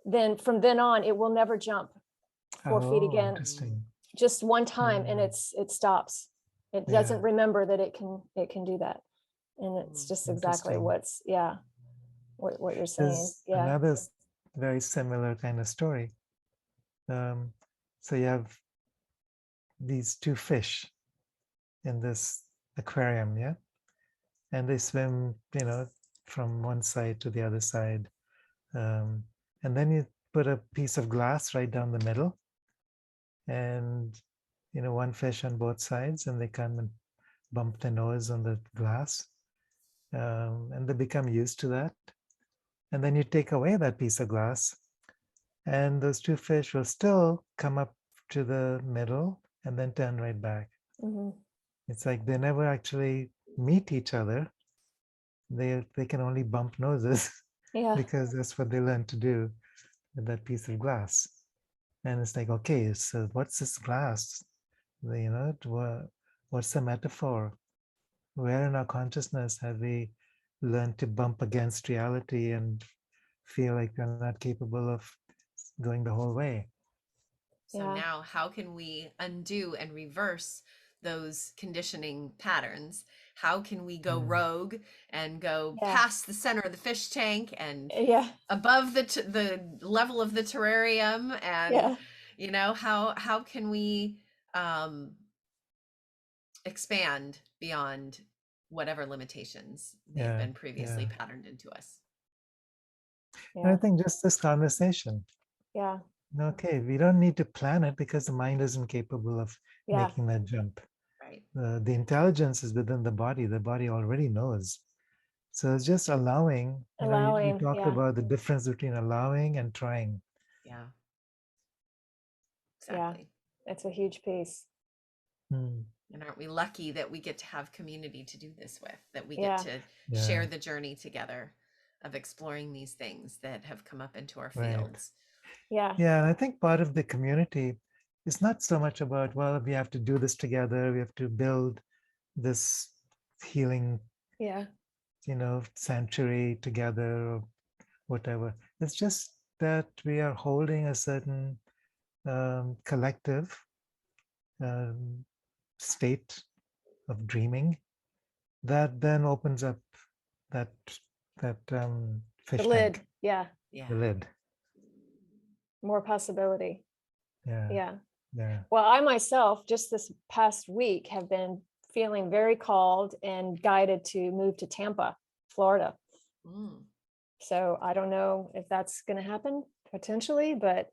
Speaker 3: then from then on, it will never jump 4 feet again.
Speaker 4: Interesting.
Speaker 3: Just one time, and it stops. It doesn't remember that it can do that. And it's just exactly what you're saying.
Speaker 4: There's another very similar kind of story. So you have these two fish in this aquarium, and they swim, from one side to the other side. And then you put a piece of glass right down the middle, and one fish on both sides, and they come and bump their nose on the glass, and they become used to that. And then you take away that piece of glass, and those two fish will still come up to the middle and then turn right back. It's like they never actually meet each other. They can only bump noses because that's what they learn to do with that piece of glass. And it's like, okay, so what's this glass? What's the metaphor? Where in our consciousness have we learned to bump against reality and feel like we're not capable of going the whole way?
Speaker 1: So now how can we undo and reverse those conditioning patterns? How can we go rogue and go past the center of the fish tank and above the level of the terrarium? And how can we expand beyond whatever limitations they've been previously patterned into us?
Speaker 4: And I
Speaker 3: Yeah.
Speaker 4: think just this conversation,
Speaker 3: Yeah.
Speaker 4: okay, we don't need to plan it because the mind isn't capable of
Speaker 3: Yeah.
Speaker 4: making that jump.
Speaker 1: Right.
Speaker 4: The intelligence is within the body already knows. So it's just allowing, you
Speaker 3: Allowing.
Speaker 4: talked
Speaker 3: Yeah.
Speaker 4: about the difference between allowing and trying.
Speaker 1: Yeah.
Speaker 3: Yeah.
Speaker 1: Exactly.
Speaker 3: It's a huge piece.
Speaker 4: Hmm.
Speaker 1: And aren't we lucky that we get to have community to do this with, that we get
Speaker 3: Yeah.
Speaker 1: to
Speaker 4: Yeah,
Speaker 1: share the journey together of exploring these things that have come up into our
Speaker 4: right.
Speaker 1: fields.
Speaker 3: Yeah.
Speaker 4: Yeah, and I think part of the community is not so much about, well, we have to do this together, we have to build this healing,
Speaker 3: Yeah.
Speaker 4: sanctuary together or whatever. It's just that we are holding a certain collective um, state of dreaming that then opens up that
Speaker 3: The
Speaker 4: fish
Speaker 3: lid.
Speaker 4: tank,
Speaker 3: Yeah.
Speaker 1: Yeah.
Speaker 4: the lid.
Speaker 3: More possibility.
Speaker 4: Yeah,
Speaker 3: Yeah.
Speaker 4: yeah.
Speaker 3: Well, I myself, just this past week, have been feeling very called and guided to move to Tampa, Florida.
Speaker 1: Mm.
Speaker 3: So I don't know if that's going to happen potentially, but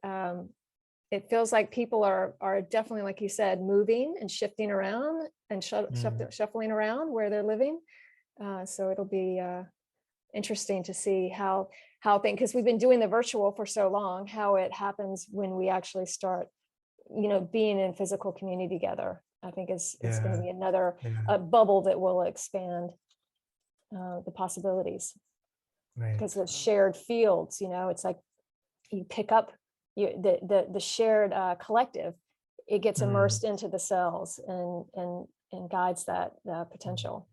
Speaker 3: it feels like people are definitely, like you said, moving and shifting around and shuffling around where they're living. So it'll be interesting to see how things, because we've been doing the virtual for so long, how it happens when we actually start, being in physical community together. I think it's going to be another bubble that will expand the possibilities.
Speaker 4: Right.
Speaker 3: Because the shared fields, it's like you pick up the shared collective, it gets immersed into the cells and guides that potential.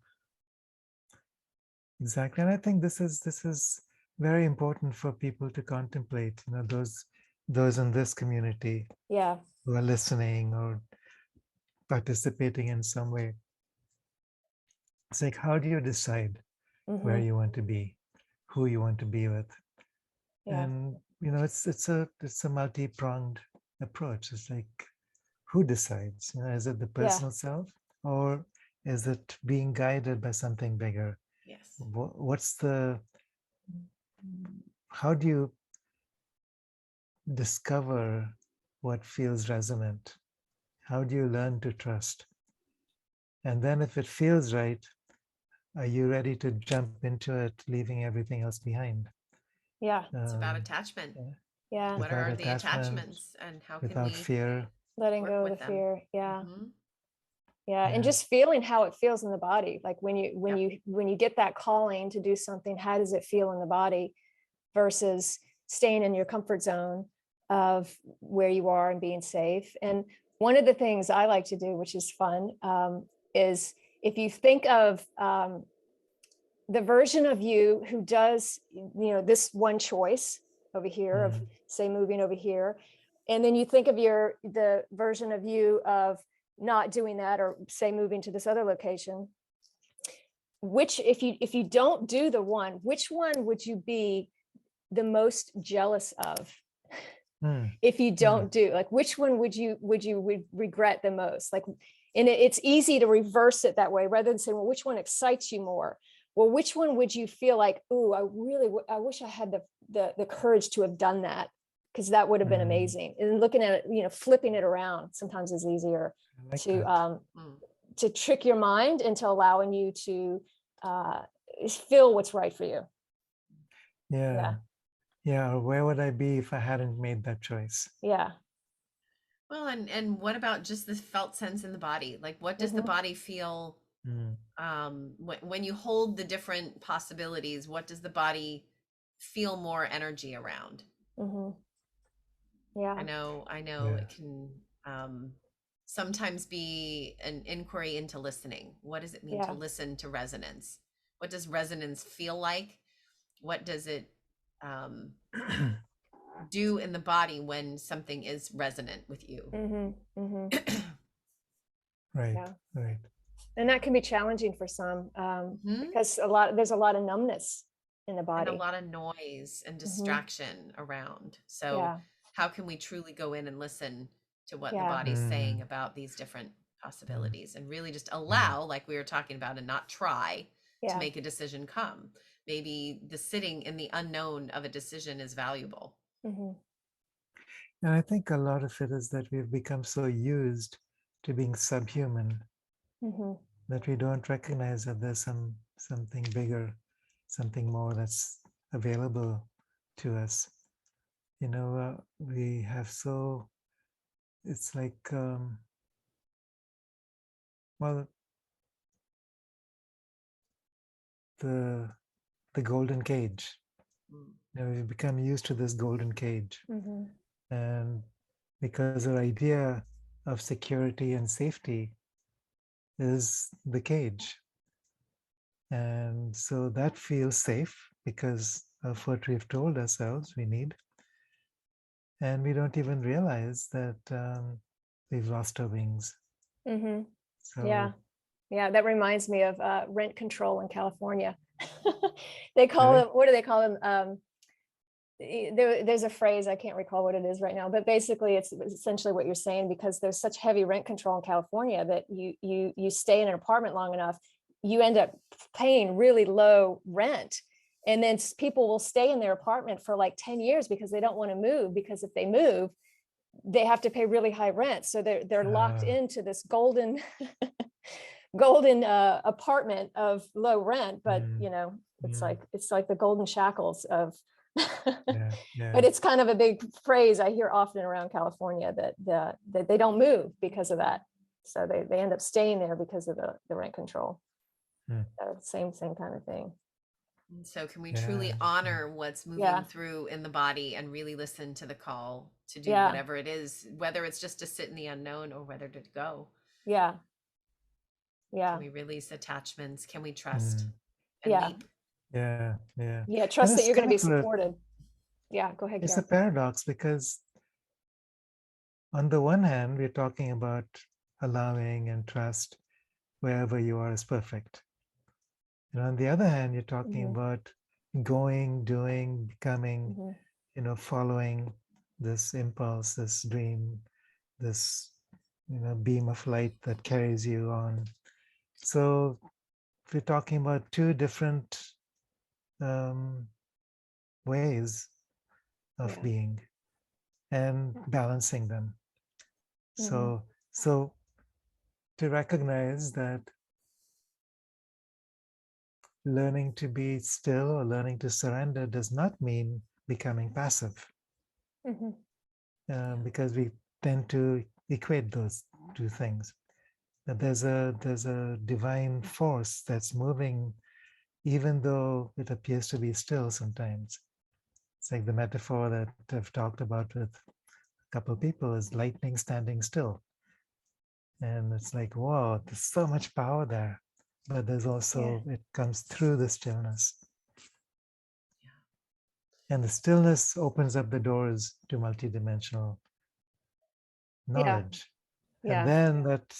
Speaker 4: Exactly, and I think this is very important for people to contemplate. Those in this community,
Speaker 3: Yeah,
Speaker 4: who are listening or participating in some way. It's like, how do you decide where you want to be, who you want to be with?
Speaker 3: yeah,
Speaker 4: And it's a multi-pronged approach. It's like, who decides? Is it the
Speaker 3: yeah,
Speaker 4: personal self, or is it being guided by something bigger?
Speaker 1: Yes.
Speaker 4: How do you discover what feels resonant? How do you learn to trust? And then if it feels right, are you ready to jump into it, leaving everything else behind?
Speaker 3: yeah,
Speaker 1: It's about attachment.
Speaker 3: yeah.
Speaker 1: What
Speaker 4: Without
Speaker 1: are the
Speaker 4: attachment,
Speaker 1: attachments and how can
Speaker 4: without
Speaker 1: we
Speaker 4: fear.
Speaker 3: Letting
Speaker 1: work
Speaker 3: go of
Speaker 1: with
Speaker 3: the
Speaker 1: them?
Speaker 3: fear. Yeah.
Speaker 1: Mhm.
Speaker 3: Yeah, and
Speaker 4: Yeah.
Speaker 3: just feeling how it feels in the body, like when
Speaker 1: Yep.
Speaker 3: you get that calling to do something, how does it feel in the body versus staying in your comfort zone of where you are and being safe. And one of the things I like to do, which is fun, is if you think of the version of you who does this one choice over here of, say, moving over here, and then you think of the version of you of not doing that, or say moving to this other location, which if you don't do the one, which one would you be the most jealous of if you don't do, like, which one would you regret the most? Like, and it's easy to reverse it that way, rather than saying, well, which one excites you more? Well, which one would you feel like, oh, I wish I had the courage to have done that, because that would have been amazing. And looking at it, flipping it around sometimes is easier to trick your mind into allowing you to feel what's right for you.
Speaker 4: Yeah, or where would I be if I hadn't made that choice?
Speaker 3: Yeah.
Speaker 1: Well, and what about just the felt sense in the body? Like, what does the body feel when you hold the different possibilities? What does the body feel more energy around?
Speaker 3: Yeah.
Speaker 1: I know it can sometimes be an inquiry into listening. What does it mean to listen to resonance? What does resonance feel like? What does it do in the body when something is resonant with you?
Speaker 4: Right.
Speaker 3: And that can be challenging for some, because there's a lot of numbness in the body,
Speaker 1: and a lot of noise and distraction around. So how can we truly go in and listen to what the body's saying about these different possibilities, and really just allow, like we were talking about, and not try to make a decision come? maybe the sitting in the unknown of a decision is valuable.
Speaker 3: Mm-hmm.
Speaker 4: And I think a lot of it is that we've become so used to being subhuman
Speaker 3: Mm-hmm.
Speaker 4: that we don't recognize that there's something bigger, something more that's available to us. We have it's like, well, the golden cage. We've become used to this golden cage.
Speaker 3: Mm-hmm.
Speaker 4: And because our idea of security and safety is the cage. And so that feels safe because of what we've told ourselves we need. And we don't even realize that we've lost our wings.
Speaker 3: Mm-hmm.
Speaker 4: So
Speaker 3: Yeah, that reminds me of rent control in California. They call
Speaker 4: Really?
Speaker 3: them, what do they call them? There's a phrase, I can't recall what it is right now, but basically it's essentially what you're saying, because there's such heavy rent control in California that you stay in an apartment long enough, you end up paying really low rent. And then people will stay in their apartment for like 10 years because they don't want to move, because if they move, they have to pay really high rent. So they're locked into this golden apartment of low rent, but it's like the golden shackles of
Speaker 4: yeah.
Speaker 3: but it's kind of a big phrase I hear often around California, that they don't move because of that. So they end up staying there because of the rent control. So same kind of thing.
Speaker 1: And so can we truly honor what's moving through in the body and really listen to the call to do whatever it is, whether it's just to sit in the unknown or whether to go?
Speaker 3: Yeah.
Speaker 1: Can we release attachments? Can we trust and leap?
Speaker 4: Yeah.
Speaker 3: Trust
Speaker 4: And
Speaker 3: that you're going to be
Speaker 4: kind of
Speaker 3: supported. Yeah, go ahead,
Speaker 4: it's
Speaker 3: Kiara.
Speaker 4: a paradox, because on the one hand, we're talking about allowing and trust wherever you are is perfect. And on the other hand, you're talking about going, doing, becoming, following this impulse, this dream, this, beam of light that carries you on. So we're talking about two different ways of being and balancing them. So to recognize that learning to be still or learning to surrender does not mean becoming passive, because we tend to equate those two things. That there's a divine force that's moving, even though it appears to be still sometimes. It's like the metaphor that I've talked about with a couple of people is lightning standing still. And it's like, whoa, there's so much power there. But there's also, it comes through the stillness. And the stillness opens up the doors to multidimensional knowledge. And then that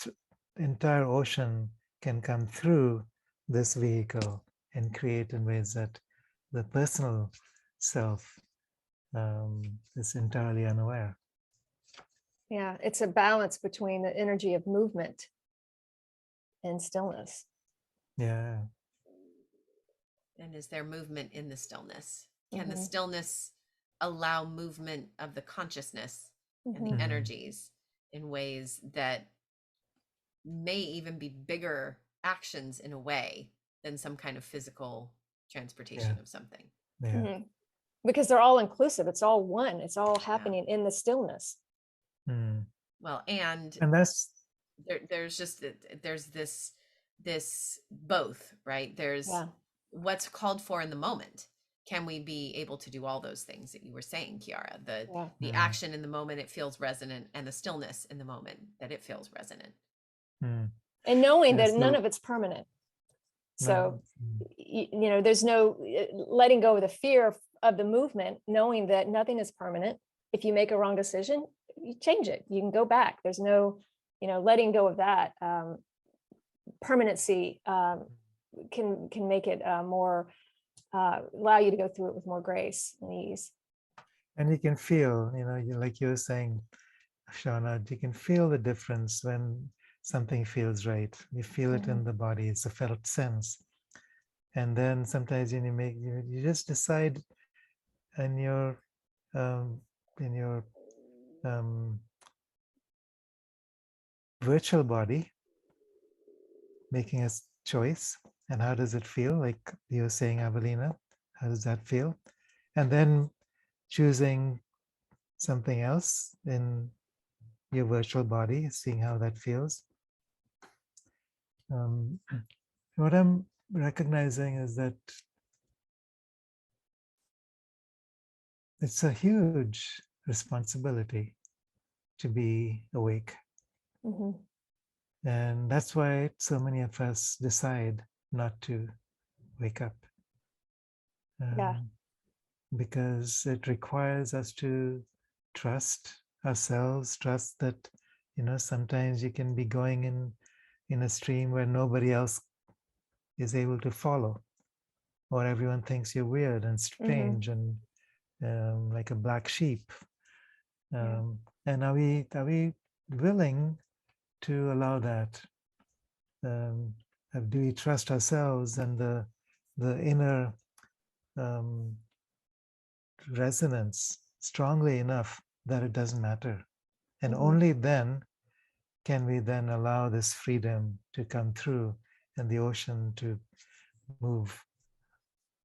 Speaker 4: entire ocean can come through this vehicle and create in ways that the personal self is entirely unaware.
Speaker 3: Yeah, it's a balance between the energy of movement and stillness.
Speaker 4: Yeah.
Speaker 1: And is there movement in the stillness? Can the stillness allow movement of the consciousness and the energies in ways that may even be bigger actions in a way than some kind of physical transportation of something?
Speaker 3: Because they're all inclusive. It's all one. It's all happening in the stillness.
Speaker 1: Well, and
Speaker 4: that's
Speaker 1: there's this both, right? There's what's called for in the moment. Can we be able to do all those things that you were saying, Kiara? The action in the moment, it feels resonant, and the stillness in the moment that it feels resonant.
Speaker 3: And knowing that none of it's permanent. So, there's no letting go of the fear of the movement, knowing that nothing is permanent. If you make a wrong decision, you change it. You can go back. There's no, letting go of that permanency can make it more, allow you to go through it with more grace and ease.
Speaker 4: And you can feel, like you were saying, Shaunna, you can feel the difference when something feels right. You feel it in the body. It's a felt sense. And then sometimes you just decide in your um, in your um, virtual body, making a choice. And how does it feel? Like you were saying, Avalina, how does that feel? And then choosing something else in your virtual body, seeing how that feels. What I'm recognizing is that it's a huge responsibility to be awake.
Speaker 3: Mm-hmm.
Speaker 4: And that's why so many of us decide not to wake up.
Speaker 3: Yeah.
Speaker 4: Because it requires us to trust ourselves, trust that, sometimes you can be going in a stream where nobody else is able to follow, or everyone thinks you're weird and strange and like a black sheep. And are we willing to allow that? Do we trust ourselves and the inner resonance strongly enough that it doesn't matter? And only then can we then allow this freedom to come through and the ocean to move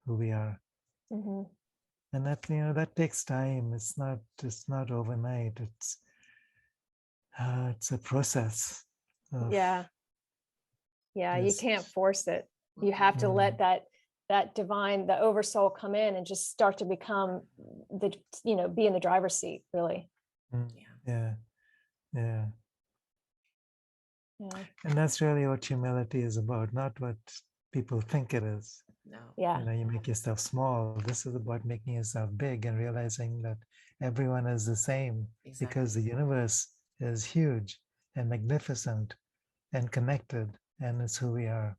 Speaker 4: who we are. And that takes time. It's not overnight. It's a process of
Speaker 3: Yeah. You can't
Speaker 4: just
Speaker 3: force it. You have to let that divine, the oversoul, come in and just start to become be in the driver's seat, really.
Speaker 4: Yeah. And that's really what humility is about, not what people think it is.
Speaker 1: No.
Speaker 4: You make yourself small. This is about making yourself big and realizing that everyone is the same, because the universe is huge and magnificent and connected, and it's who we are.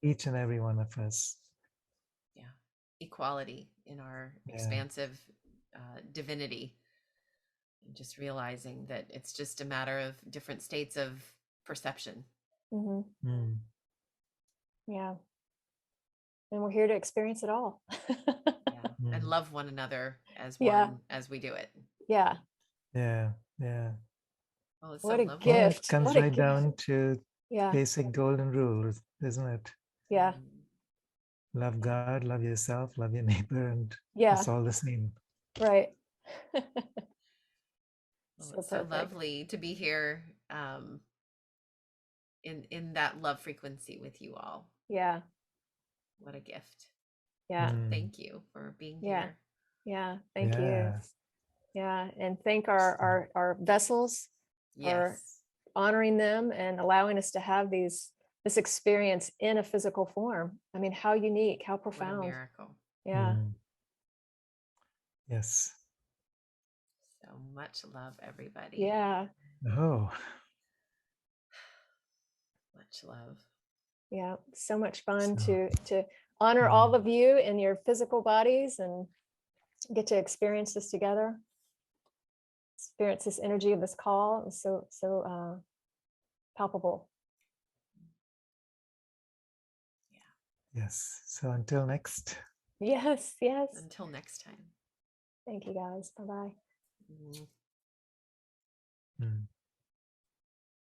Speaker 4: Each and every one of us.
Speaker 1: Yeah. Equality in our expansive divinity. And just realizing that it's just a matter of different states of perception.
Speaker 3: Yeah. And we're here to experience it all.
Speaker 1: And love one another as one as we do it.
Speaker 3: Yeah.
Speaker 1: Well, it's
Speaker 3: what
Speaker 1: so
Speaker 3: a
Speaker 1: lovely.
Speaker 3: gift.
Speaker 4: It comes
Speaker 3: What a
Speaker 4: right
Speaker 3: gift.
Speaker 4: down to basic golden rules, isn't it?
Speaker 3: Yeah.
Speaker 4: Love God, love yourself, love your neighbor, and it's all the same.
Speaker 3: Right.
Speaker 1: Well, it's so lovely to be here in that love frequency with you all.
Speaker 3: Yeah.
Speaker 1: What a gift.
Speaker 3: Yeah.
Speaker 1: So thank you for being here.
Speaker 3: Yeah. Thank you. Yeah. And thank our vessels for honoring them and allowing us to have this experience in a physical form. I mean, how unique, how profound.
Speaker 1: What a miracle.
Speaker 3: Yeah.
Speaker 4: Yes.
Speaker 1: So much love, everybody.
Speaker 3: Yeah.
Speaker 4: Oh.
Speaker 1: Much love.
Speaker 3: Yeah. So much fun to honor all of you in your physical bodies and get to experience this together. Experience this energy of this call. It was so palpable.
Speaker 4: Yes. So until next.
Speaker 3: Yes.
Speaker 1: Until next time.
Speaker 3: Thank you, guys. Bye-bye.